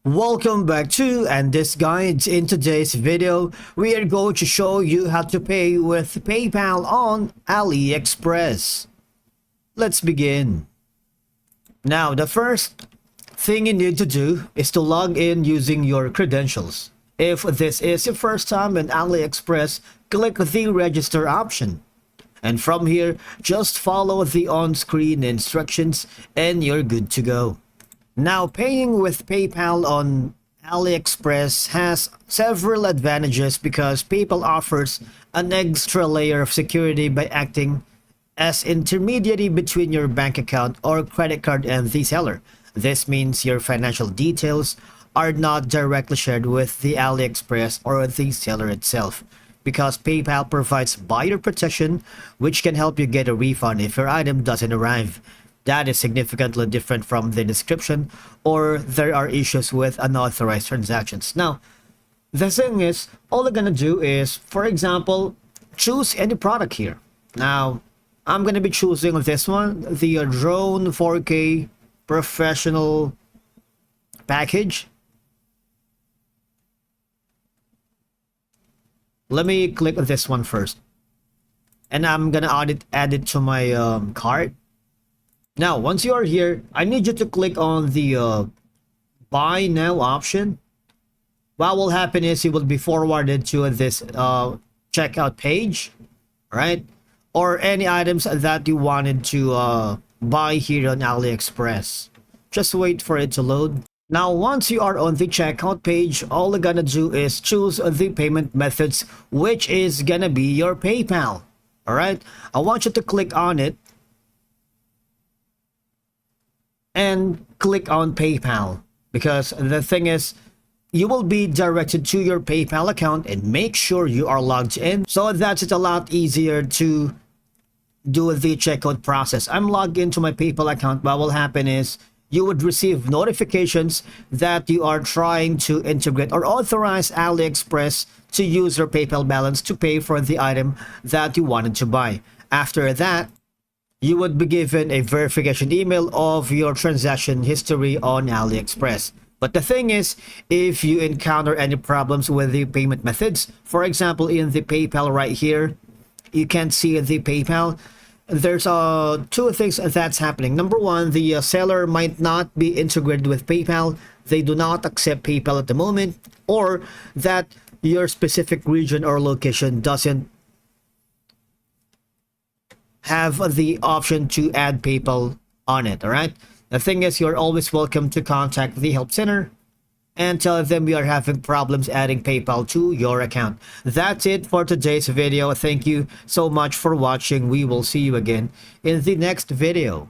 Welcome back to and this guide. In today's video, we are going to show you how to pay with PayPal on Aliexpress. Let's begin. Now, the first thing you need to do is to log in using your credentials. If this is your first time in Aliexpress, click the register option. And from here, just follow the on-screen instructions and you're good to go. Now, paying with PayPal on Aliexpress has several advantages because PayPal offers an extra layer of security by acting as intermediary between your bank account or credit card and the seller. This means your financial details are not directly shared with the Aliexpress or the seller itself, because PayPal provides buyer protection, which can help you get a refund if your item doesn't arrive. That is significantly different from the description, or there are issues with unauthorized transactions. Now, the thing is, all I'm gonna do is, for example, choose any product here. Now, I'm gonna be choosing this one, the drone 4K professional package. Let me click on this one first, and I'm gonna add it to my cart. Now, once you are here, I need you to click on the buy now option. What will happen is you will be forwarded to this checkout page, right? Or any items that you wanted to buy here on AliExpress. Just wait for it to load. Now, once you are on the checkout page, all you're gonna do is choose the payment methods, which is gonna be your PayPal. All right, I want you to click on it and click on PayPal, because the thing is, you will be directed to your PayPal account, and make sure you are logged in so that it's a lot easier to do the checkout process. I'm logged into my PayPal account. What will happen is you would receive notifications that you are trying to integrate or authorize AliExpress to use your PayPal balance to pay for the item that you wanted to buy. After that, you would be given a verification email of your transaction history on AliExpress. But the thing is, if you encounter any problems with the payment methods, for example, in the PayPal right here, you can't see the PayPal. There's two things that's happening. Number one, the seller might not be integrated with PayPal. They do not accept PayPal at the moment, or that your specific region or location doesn't have the option to add PayPal on it. All right, the thing is, you're always welcome to contact the help center and tell them we are having problems adding PayPal to your account. That's it for today's video. Thank you so much for watching. We will see you again in the next video.